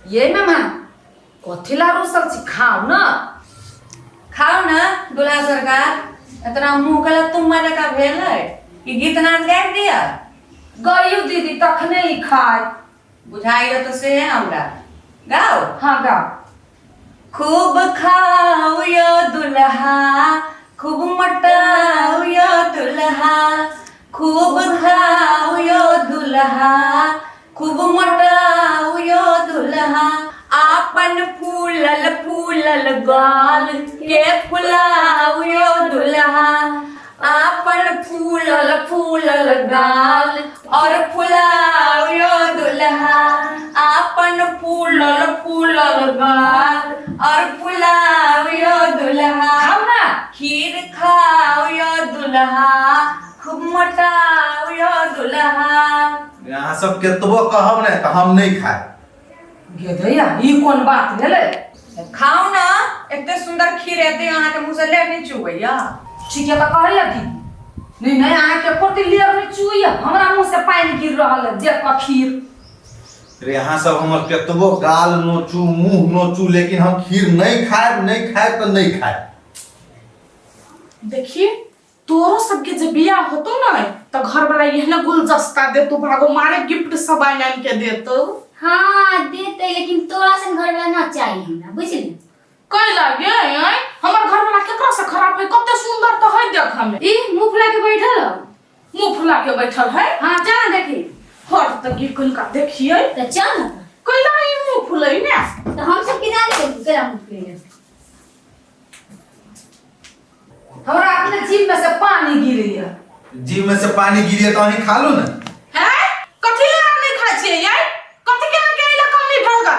ये मामा कथिला रुसल छी खाओ ना दुल्हा सरकार इतना मुंह कला तुम मारे का भेल है कि गीत नाच गाय दिया गयू दीदी तखने ही खाए बुझाई तो से है हमरा गाओ हाँ गाओ। खूब खाओ यो दुल्हा खूब मटाओ यो दुल्हा खूब खाओ यो दुल्हा खूब मटाओ यो दुल्हा आपन फूलल फूलल गाल के फुलाओ यो दुल्हा आपन फूलल फूलल गाल और फुलाओ यो दुल्हा आपन फूलल फूलल गाल और फुलाओ यो दुल्हा खाओ ना। खीर खाओ यो दुल्हा खूब मोटाओ यो दुल्हा। यहाँ सब केतबो कहब ने तो हम नहीं खाए। गे दैया ई कोन बात भेलै? खाओ ना इतने सुंदर खीर एते अहाँ के मुंह से ले नहीं चुबैया। ठीक है तो कहैया दीदी नहीं नहीं अहाँ के कोटी लियर में चुइया हमरा मुंह से पानी गिर रहल है जे खीर। रे यहाँ सब हमर केतबो गाल नोचू मुंह नोचू लेकिन हम खीर नहीं खाए तो नहीं खाए। देखिए तोरो सबके जब बियाह होतो ना तो घर वाला यह गुलदस्ता दे तो भागो मारे गिफ्ट सब आन के देतो। हाँ देते लेकिन तोरा से घर वाला ना चाहिए हमरा बुझली। कई लागे हैं हमर घर वाला केकरा से खराब है कते सुंदर तो है देख हमें ई मुंह फुला के बैठल हो। मुंह फुला के बैठल है। हाँ चल ना देखी हट तक ये कौन का देखिए तो चल ना कई ला ई मुंह फुलई ना तो हम सब किना के केरा मुंह फुले हमरा अपने जीभ में से पानी गिरैया। जीभ में से पानी गिरिए तो अहीं खा लो ना। है कथि ले नहीं खाइ छिए यार कथि के के इला कमी भलगा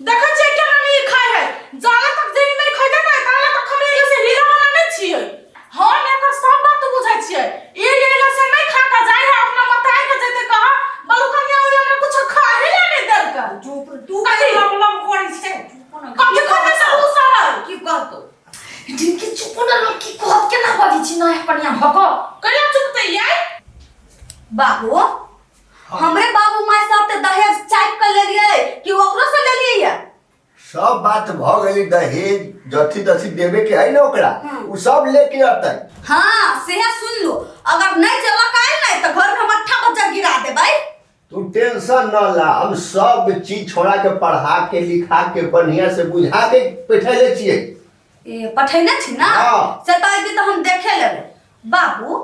देखै छिए केना नहीं खाइ है जाला तक जे नहीं खइते ना ताला तक हमरे ले से हीरा वाला नहीं छिए। हम एकर सब बात बुझै छिए ई ले से नहीं खा का जाय है अपना मताई के जते कहा बलु कन्या वाला ने कुछ खा ही ले देल का तू कथि लम कोड़ी से कथि खाने से उसार की कहतो जिनकी चुपना लोग की कहत के ना बाजी छी ना पनिया भको कहिया चुपते यार बाबू हमरे बाबू माय साथ दहेज चाइप कर ले लिए कि ओकरो से ले लिए या सब बात भ गई दहेज जथी तथी देवे के है ना ओकरा उ सब लेके आता है। हां सेहा सुन लो अगर नहीं चला काहे नहीं तो घर में मट्ठा बच्चा गिरा दे भाई। तू टेंशन न ला हम सब चीज छोड़ा के पढ़ा के लिखा के बढ़िया से बुझा के बैठले छिए। ए पठैले छी ना हां से कहै तो हम देखे लेबे। बाबू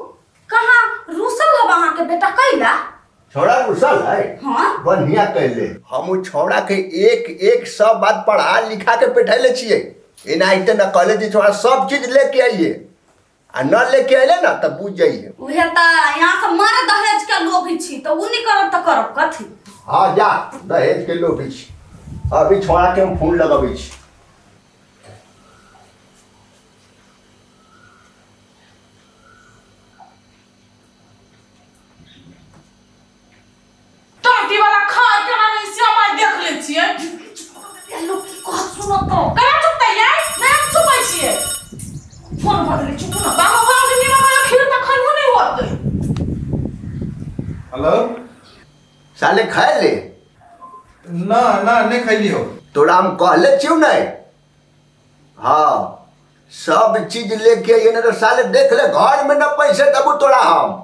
कहां रूसल हो वहां के बेटा कैला छोड़ा रुसल है हां बढ़िया कहले हम उ छोड़ा के एक एक सब बात पढ़ा लिखा के बैठले छिए। एनाइते न कॉलेज छोड़ा सब चीज लेके आइए आ न लेके आइले ना तब बुझ जाइए। उहे त यहां से मारे दहेज के लोभी छी तो उ नहीं करब त करब कथि। हां जा दहेज के लोभी छी अभी छोड़ा के हम फोन लगाबै छी। टाटी वाला खा के ना नहीं से मैं देख ले छिए लोग की कहत सुनो तो कहिया चुपते यार मैं चुपै छिए फोन बदले चुप ना। बाबा बाबू जी वाला खीर त खइबो नहीं होते। हेलो साले खाए ले ना ना नहीं खैली हो। तोरा हम कहले छियौ नहीं। हाँ सब चीज लेके आइए ना तो साले देख ले घर में ना पैसे देबू तोरा हम।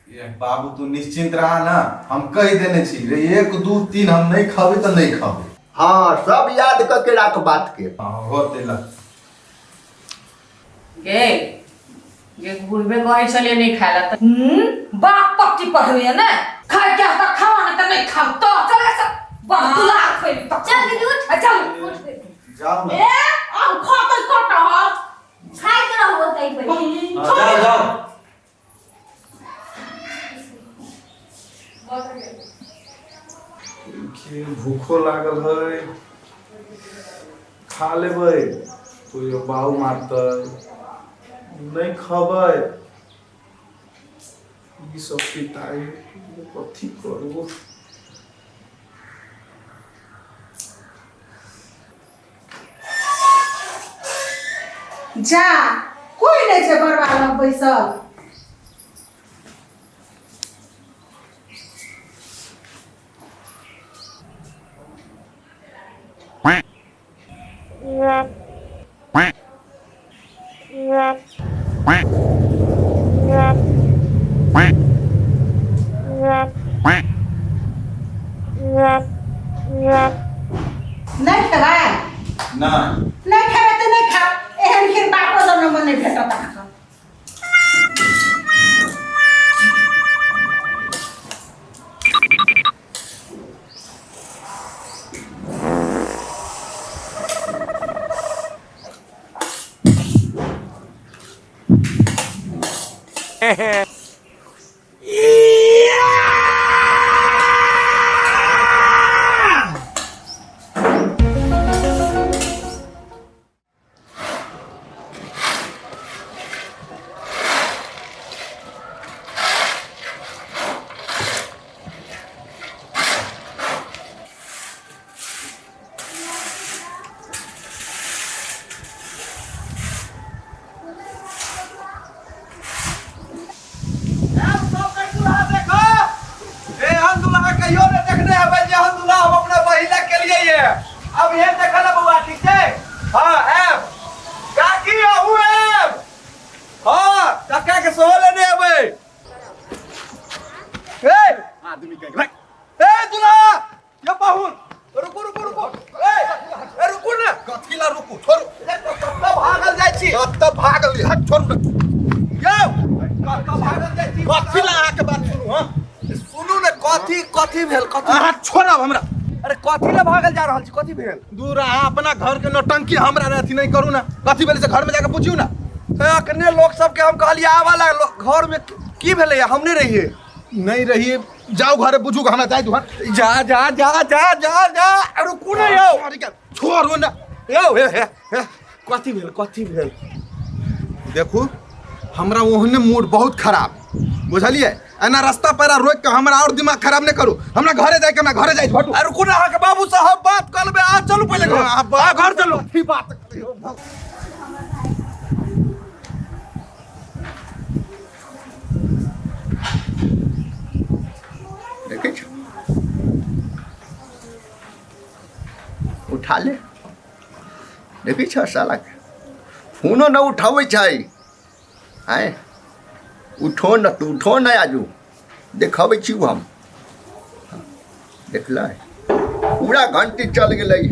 ये बाबू तू निश्चिंत रहा ना हम कह देने छी रे 1 2 3 हम नहीं खाबे तो नहीं खाबे। हाँ सब याद करके रख बात के। हाँ होते ला गे गे गुरबे कहै छलिए नहीं खाला त बाप पट्टी पढ़वे ना खाए क्या तो खाओ ना तो नहीं खाओ तो चल ऐसा बतुला खोल तो चल दीदी उठ चल जाओ ना। ए हम खाते कटा है खाए के रहो तई पे हाँ, जाओ भूखो लागल है खा लेबै तो ये बाऊ मारते नहीं खबै ई सब पिताई कथी करबो। जा कोई नहीं छे बरबाद में बैसल नहीं खेबै ना नहीं खेबै तऽ नहीं खा एहन खीर बापो जन्म में नहीं भेटत अहाँके अब ये देखल बउआ ठीक छै हां एब काकी आहू एब हां काका के सोहो लेने एबै ए आदमी के भाई ए दुला ये पाहुन रुको रुको रुको ए रुको ना कथीला रुको छोड़ू कत्ता भागल जाइ छी कत्ता भागल हट छोड़ू यो कत्ता भागल जाइ छी कथीला आके बात सुनू हां सुनू ने कथी कथी भेल कथी हाथ छोड़ब हमरा अरे कथी ले भागल जा रहल छी कथी भेल दूर अहाँ अपना घर के नौटंकी हमरा रे अथी नहीं करू ना कथी भेल से घर में जाके पूछियो ना अखने लोग सब के हम कहलिए आवाला घर में की भेले हम नहीं रहिए जाओ घरे बुझू हमरा जाय दू जा जा जा जा जा जा रुकू ना यो छोड़ो ना यो हे कथी भेल देखू हमरा ओहने मूड बहुत खराब बुझलिए एना रास्ता पैरा रोक के हमरा और दिमाग खराब नहीं करू हमरा घरे जाए के हमरा घरे जाए हटू अरे रुकू ना के बाबू साहब बात कर लेबे आ चलू पहले घर चलो की बात करियो देखे छ उठा ले देखे छ साला फोनो न उठावे छै आए उठो न तू उठो न आजू देखबै छी हम देखल पूरा घंटी चल गए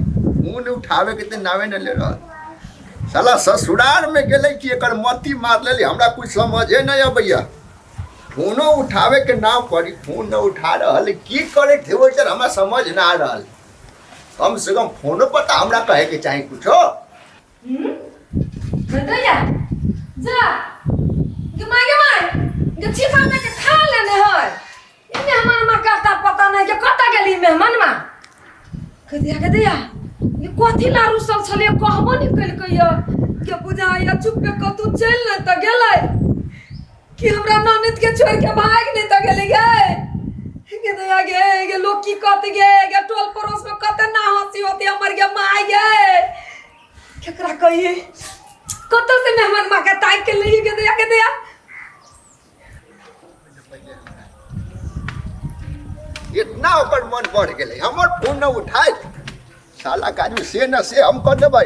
फोन उठावे के नावे न ले रहा साला ससुराल में गए कि एकर मती मार ले हमरा कुछ समझे नहीं अबैया फोनो उठावे के नाम करी फोन न उठा रहा की करे थे वो सर हमरा समझ ना आ रहा कम से कम फोनो पर तो हमरा कहे के चाहिए कुछो भैया जा गमाय के छिपा में के खा लेने है इने हमार मां का पता नहीं के कता गेली मेहमान मां के दिया ये कथी लारू सब छले कहबो नहीं कल कहियो के बुझाया चुप पे कतू चल न त गेलै कि हमरा ननद के छोड़ के भाग नहीं त गेलै के दया गे लोग की कत गे टोल पड़ोस में कत ना हंसी होती हमर के माय गे केकरा कहिए कत से मेहमान मां के ताक के ले के दया इतना ओकर मन बढ़ गए हमर फोन न उठाए साला काजू से न से हम कर देबै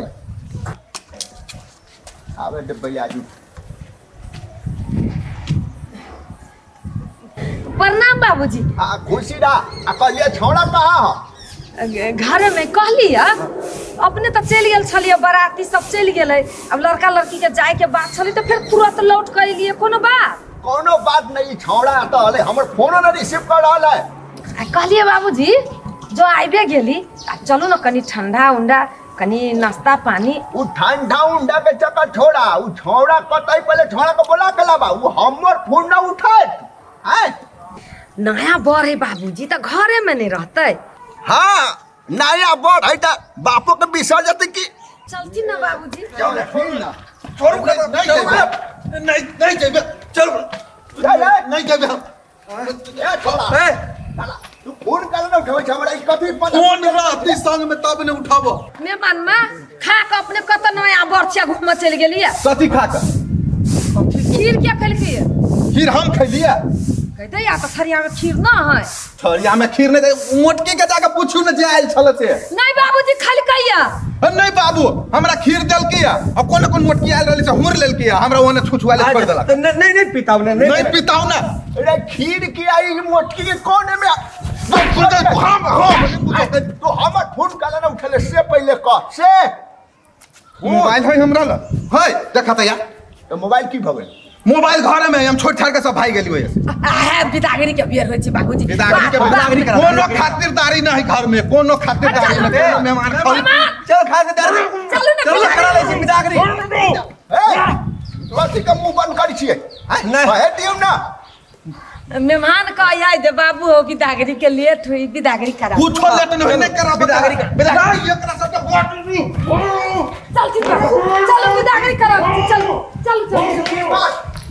आवे देबै आजू प्रणाम बाबूजी आ खुशी रा आ कहलिए छौड़ा कहाँ घर में कहली अपने तो चल गेल छलिए बाराती सब चल गेलै अब लड़का लड़की के जाए के बात छली तो फिर तुरंत लौट कर लिए कोनो बात नहीं छौड़ा तो हले हमर फोनो न रिसीव कर रहल है कहलिए बाबूजी जो आइबे गेली चलू ना कनी ठंडा उंडा कनी नाश्ता पानी उ ठंडा उंडा के चक्कर छोड़ा उ छौड़ा कतई पहले छौड़ा को बोला के लाबा उ हमर फोन न उठात हैं नया बर है बाबूजी तो घरे में नहीं रहते हां नया बर है त बापो के बिसर जते की चलती ना बाबूजी चल फोन ना छोड़ू नहीं जेबे चल नहीं जेबे ए छोड़ा तू फोन कर ना उठावे हमरा ई कथि पता फोन रहती संग में तब ने उठाबो मेहमान मां खा के अपने कत नया बरछिया घूम चल गेलिए कथि खा के खीर क्या खलकी खीर हम खैलिए कहते या तो थरिया में खीर ना है थरिया में खीर नहीं मोटकी के जाके पूछू न जे आइल छल से नहीं बाबूजी खलकैया नहीं बाबू हमरा खीर देलकै या आ कोन कोन मोटकी आयल रहलै से हमर लेलकै या हमरा ओने छुछुआ ले छोड़ देलक नहीं नहीं पिताऊ ने नहीं पिताऊ ना अरे खीर की आई मोटकी के कोने में तो हमर फोन काला ना उठले से पहले कह से मोबाइल है हमरा ल है देखा त या तो मोबाइल की भगल मोबाइल घर में हम छोड़ छाड़ के सब भाई गेली वजह से है बिदागरी के बियर होय छै बाबूजी बिदागरी के बिदागरी करा कोनो खातिरदारी नहीं घर में कोनो खातिरदारी नहीं कोनो मेहमान खाओ चल खा से दर चलू ना चल करा ले छी बिदागरी ए कथी का मुंह बंद करी छिए नहीं है टीम ना मेहमान का आय दे बाबू हो बिदागरी के लेट हुई बिदागरी करा कुछ लेट नहीं करा बिदागरी बिदागरी एकरा सब के चल ठीक है चलो बिदागरी करा चलो चलो चलो